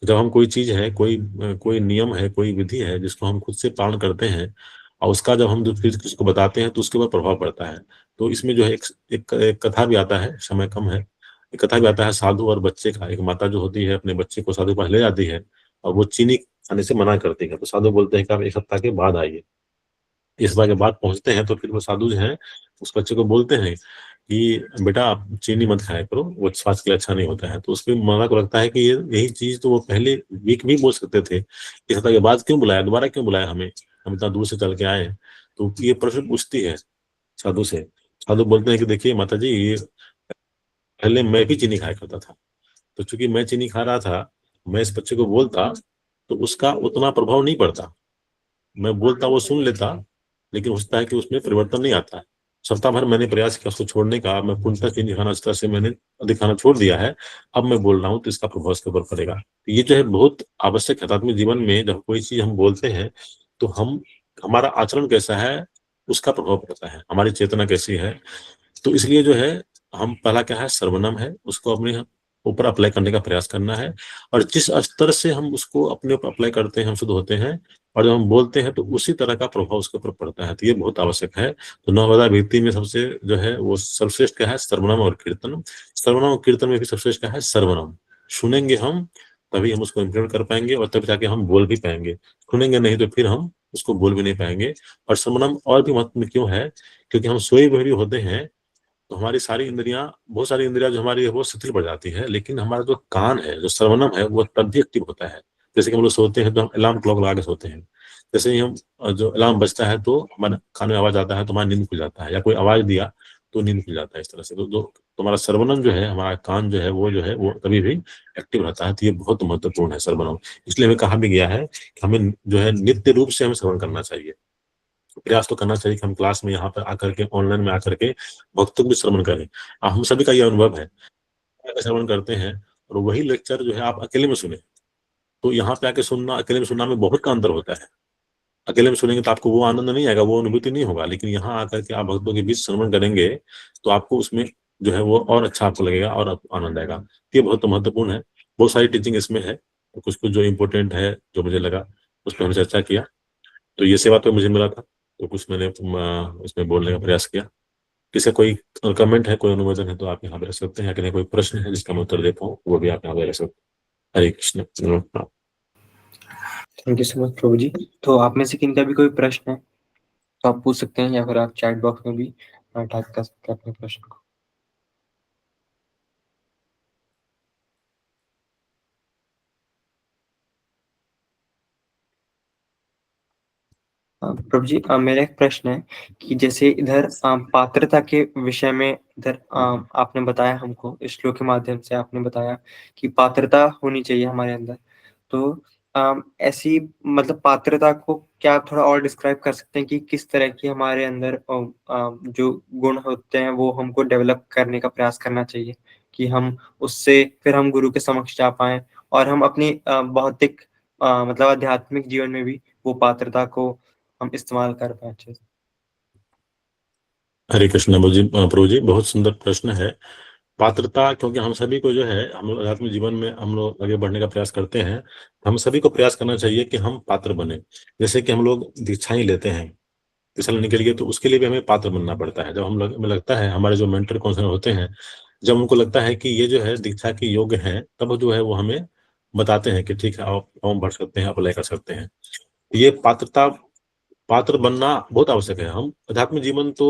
जब हम कोई चीज है, कोई नियम है, कोई विधि है जिसको हम खुद से पालन करते हैं और उसका जब हम फिर किसी को बताते हैं तो उसके ऊपर प्रभाव पड़ता है। तो इसमें जो है एक कथा भी आता है, समय कम है। एक कथा भी आता है साधु और बच्चे का। एक माता जो होती है अपने बच्चे को साधु के पास ले जाती है और वो चीनी खाने से मना करती है। तो साधु बोलते हैं कि आप एक सप्ताह के बाद आइए। इस बार के बाद पहुंचते हैं तो फिर वो साधु जो है उस बच्चे को बोलते हैं कि बेटा आप चीनी मत खाया करो, वो स्वास्थ्य के लिए अच्छा नहीं होता है। तो उसके माता को लगता है कि ये यही चीज तो वो पहले वीक भी बोल सकते थे, इस हफ्ते के बाद क्यों बुलाया, दोबारा क्यों बुलाया हमें, हम इतना दूर से चल के आए हैं। तो ये प्रश्न पूछती है साधु से। साधु बोलते हैं कि देखिए माता जी, ये पहले मैं भी चीनी खाया करता था, तो चूंकि मैं चीनी खा रहा था, मैं इस बच्चे को बोलता तो उसका उतना प्रभाव नहीं पड़ता। मैं बोलता वो सुन लेता, लेकिन होता है कि उसमें परिवर्तन नहीं आता है। सप्ताह भर मैंने प्रयास किया उसको छोड़ने का, मैं पूर्णतः चीनी खाना इस तरह से मैंने अधिक खाना छोड़ दिया है। अब मैं बोल रहा हूँ तो इसका प्रभाव इसके ऊपर पड़ेगा। तो ये जो है बहुत आवश्यक है आध्यात्मिक जीवन में। जब कोई चीज हम बोलते हैं तो हमारा आचरण कैसा है उसका प्रभाव पड़ता है, हमारी चेतना कैसी है। तो इसलिए जो है हम पहला क्या है, सर्वनाम है, उसको अपने ऊपर अप्लाई करने का प्रयास करना है। और जिस स्तर से हम उसको अपने ऊपर अप्लाई करते हैं हम शुद्ध होते हैं, और जब हम बोलते हैं तो उसी तरह का प्रभाव उसके ऊपर पड़ता है। तो ये बहुत आवश्यक है। तो नवदा भक्ति में सबसे जो है वो सर्वश्रेष्ठ क्या है, सर्वनाम और कीर्तन। सर्वनाम और कीर्तन में भी सर्वश्रेष्ठ क्या है, सर्वनाम। सुनेंगे हम तभी हम उसको इम्प्लीमेंट कर पाएंगे और तब जाके हम बोल भी पाएंगे। सुनेंगे नहीं तो फिर हम उसको बोल भी नहीं पाएंगे। और सर्वनाम और भी महत्व क्यों है, क्योंकि हम सोए हुए भी होते हैं तो हमारी सारी इंद्रियां, बहुत सारी इंद्रियां जो हमारी है वो शिथिल पड़ जाती है, लेकिन हमारा जो कान है, जो सर्वनम है, वो तब भी एक्टिव होता है। जैसे कि हम लोग सोते हैं तो हम अलार्म क्लॉक लगा के सोते हैं। जैसे ही हम जो अलार्म बजता है तो हमारे कान में आवाज आता है तो हमारा नींद खुल जाता है, या कोई आवाज दिया तो नींद खुल जाता है। इस तरह से तो जो तुम्हारा सर्वनम जो है, हमारा कान जो है वो कभी भी एक्टिव रहता है। तो ये बहुत महत्वपूर्ण है सर्वनम। इसलिए हमें कहा भी गया है कि हमें जो है नित्य रूप से हमें श्रवण करना चाहिए। प्रयास तो करना चाहिए कि हम क्लास में यहाँ पर आकर के, ऑनलाइन में आकर के भक्तों को भी श्रवण करें। हम सभी का ये अनुभव है, श्रवण करते हैं और वही लेक्चर जो है आप अकेले में सुने, तो यहाँ पे आके सुनना, अकेले में सुनना में बहुत का अंतर होता है। अकेले में सुनेंगे तो आपको वो आनंद नहीं आएगा, वो अनुभूति नहीं होगा, लेकिन यहाँ आकर के आप भक्तों के बीच श्रवण करेंगे तो आपको उसमें जो है वो और अच्छा आपको लगेगा और आपको आनंद आएगा। ये बहुत महत्वपूर्ण है। बहुत सारी टीचिंग इसमें है, तो कुछ कुछ जो इम्पोर्टेंट है जो मुझे लगा उस पर हमने चर्चा किया। तो ये सेवा तो मुझे मिला था, तो कुछ मैंने इसमें बोलने का प्रयास किया। किसी कोई कमेंट है, कोई अनुमोदन है तो आप यहाँ पे रख सकते हैं, या किसी कोई प्रश्न है जिसका मैं उत्तर दे पाऊँ वो भी आप यहाँ पे रख सकते हैं। Hare Krishna. Thank you so much प्रभु जी। तो आप में से किनका भी कोई प्रश्न है तो आप पूछ सकते हैं, या फिर आप चैट बॉक्स में भी टाइप कर सकते हैं अपने प्रश्न को। प्रभु जी, मेरा एक प्रश्न है कि जैसे इधर पात्रता के विषय में इधर आपने बताया, हमको इस श्लोक के माध्यम से आपने बताया कि पात्रता होनी चाहिए हमारे अंदर। तो ऐसी मतलब पात्रता को क्या आप थोड़ा और डिस्क्राइब कर सकते हैं कि किस तरह की हमारे अंदर जो गुण होते हैं वो हमको डेवलप करने का प्रयास करना चाहिए, कि हम उससे फिर हम गुरु के समक्ष जा पाए और हम अपनी भौतिक मतलब आध्यात्मिक जीवन में भी वो पात्रता को हम इस्तेमाल कर पाए अच्छे से। हरे कृष्ण प्रभु जी, बहुत सुंदर प्रश्न है। पात्रता, क्योंकि हम सभी को जो है, हम लोग आध्यात्मिक जीवन में हम लोग आगे बढ़ने का प्रयास करते हैं, हम सभी को प्रयास करना चाहिए कि हम पात्र बने। जैसे कि हम लोग दीक्षाएं लेते हैं दीक्षा लेने के लिए, तो उसके लिए भी हमें पात्र बनना पड़ता है। जब हमें लगता है, हमारे जो मेंटर काउंसलर होते हैं, जब उनको लगता है कि ये जो है दीक्षा के योग्य है, तब जो है वो हमें बताते हैं कि ठीक है आप फॉर्म भर सकते हैं, अप्लाई कर सकते हैं। ये पात्र बनना बहुत आवश्यक है। हम आध्यात्मिक जीवन तो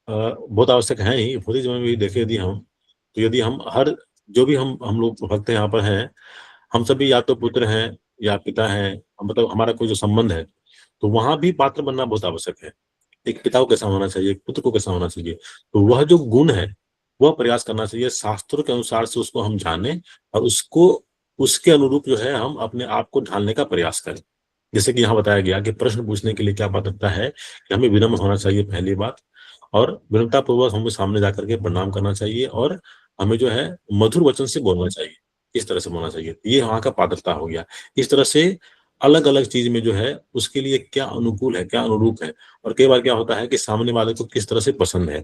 बहुत आवश्यक है ही, भौतिक जीवन में भी देखे यदि हम, तो यदि हम हर जो भी हम लोग भक्त यहाँ पर हैं, हम सभी या तो पुत्र हैं या पिता हैं, मतलब हमारा कोई जो संबंध है, तो वहां भी पात्र बनना बहुत आवश्यक है। एक पिता को कैसा होना चाहिए, एक पुत्र को कैसा होना चाहिए, तो वह जो गुण है वह प्रयास करना चाहिए शास्त्रों के अनुसार से उसको हम जाने और उसको उसके अनुरूप जो है हम अपने आप को ढालने का प्रयास करें। जैसे कि यहाँ बताया गया कि प्रश्न पूछने के लिए क्या पात्रता है कि हमें विनम्र होना चाहिए पहली बात, और विनम्रतापूर्वक हमें सामने जाकर के प्रणाम करना चाहिए और हमें जो है मधुर वचन से बोलना चाहिए। इस तरह से बोलना चाहिए। ये वहाँ का पात्रता हो गया। इस तरह से अलग-अलग चीज़ में जो है उसके लिए क्या अनुकूल है, क्या अनुरूप है, और कई बार क्या होता है कि सामने वाले को किस तरह से पसंद है।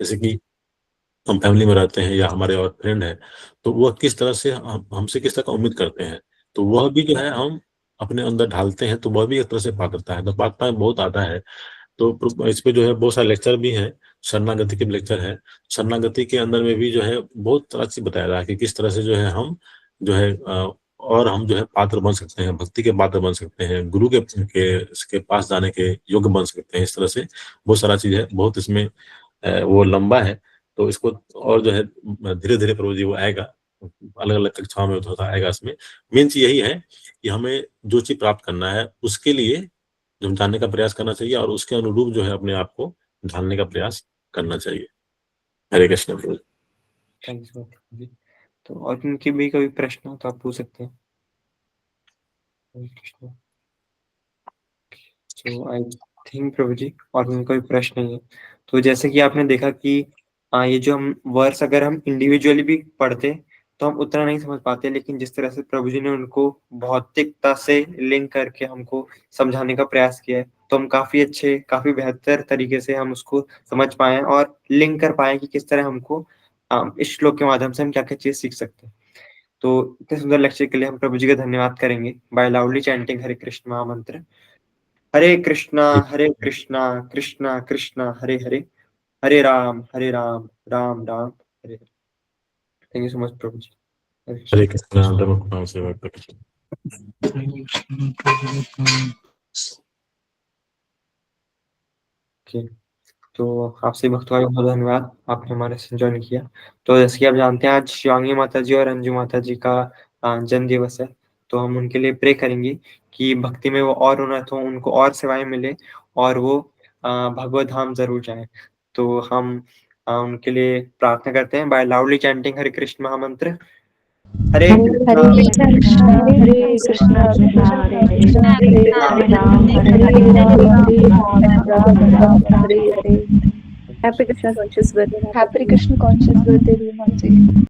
जैसे कि हम फैमिली में रहते हैं या हमारे और फ्रेंड हैं, तो वह किस तरह से हम हमसे किस तरह का उम्मीद करते हैं, तो वह भी जो है हम अपने अंदर ढालते हैं, तो वह भी एक तरह से पात्रता है। तो पात्रता में बहुत आता है, तो इस पे जो है बहुत सारे लेक्चर भी हैं, शरणागति के भी लेक्चर हैं। शरणागति के अंदर में भी जो है बहुत तरह से बताया रहा है कि किस तरह से जो है हम जो है और हम जो है पात्र बन सकते हैं, भक्ति के पात्र बन सकते हैं, गुरु के पास जाने के योग्य बन सकते हैं। इस तरह से बहुत सारा चीज़ है, बहुत इसमें वो लंबा है, तो इसको और जो है धीरे-धीरे प्रभु जी वो आएगा, अलग-अलग कक्षाओं में थोड़ा-सा आएगा इसमें। मेन चीज़ यही है कि हमें जो चीज़ प्राप्त करना है, उसके लिए जो हम जानने का प्रयास करना चाहिए और उसके अनुरूप जो है अपने आप को ढालने का प्रयास करना चाहिए। हरे कृष्ण प्रभु। थैंक यू सो मच जी। तो और उनके भी कोई प्रश्न हो तो आप पूछ सकते हैं। हरे कृष्ण। तो आई थिंक प्रभु जी और उनका कोई प्रश्न नहीं है। तो जैसे कि आपने देखा कि ये जो हम वर्स अगर हम इंडिविजुअली भी पढ़ते तो हम उतना नहीं समझ पाते, लेकिन जिस तरह से प्रभु जी ने उनको भौतिकता से लिंक करके हमको समझाने का प्रयास किया है, तो हम काफी अच्छे, काफी बेहतर तरीके से हम उसको समझ पाए और लिंक कर पाए कि किस तरह हमको इस श्लोक के माध्यम से हम क्या क्या चीज सीख सकते हैं। तो इतने सुंदर लेक्चर के लिए हम प्रभु जी का धन्यवाद करेंगे bye loudly chanting Hare Krishna महामंत्र। हरे कृष्णा कृष्णा कृष्णा हरे हरे, हरे राम राम राम हरे हरे। थैंक यू सो मच प्रभु जी। हरे कृष्ण धर्म कुणाल सेवा कृष्ण। ओके, तो आपसे भक्तों का बहुत धन्यवाद, आपने हमारे साथ ज्वाइन किया। तो जैसे कि आप जानते हैं आज शिवांगी माता जी और अंजू माता जी का जन्म दिवस है, तो हम उनके लिए प्रे करेंगे कि भक्ति में वो और उन्नत हो, उनको और सेवाएं मिले और वो भगवत धाम जरूर जाए। तो हम उनके लिए प्रार्थना करते हैं by loudly chanting Hare Krishna महामंत्र। Hare Krishna Hare Krishna Krishna Hare Hare Ram Hare Hare. Happy Krishna conscious birthday, happy Krishna conscious birthday.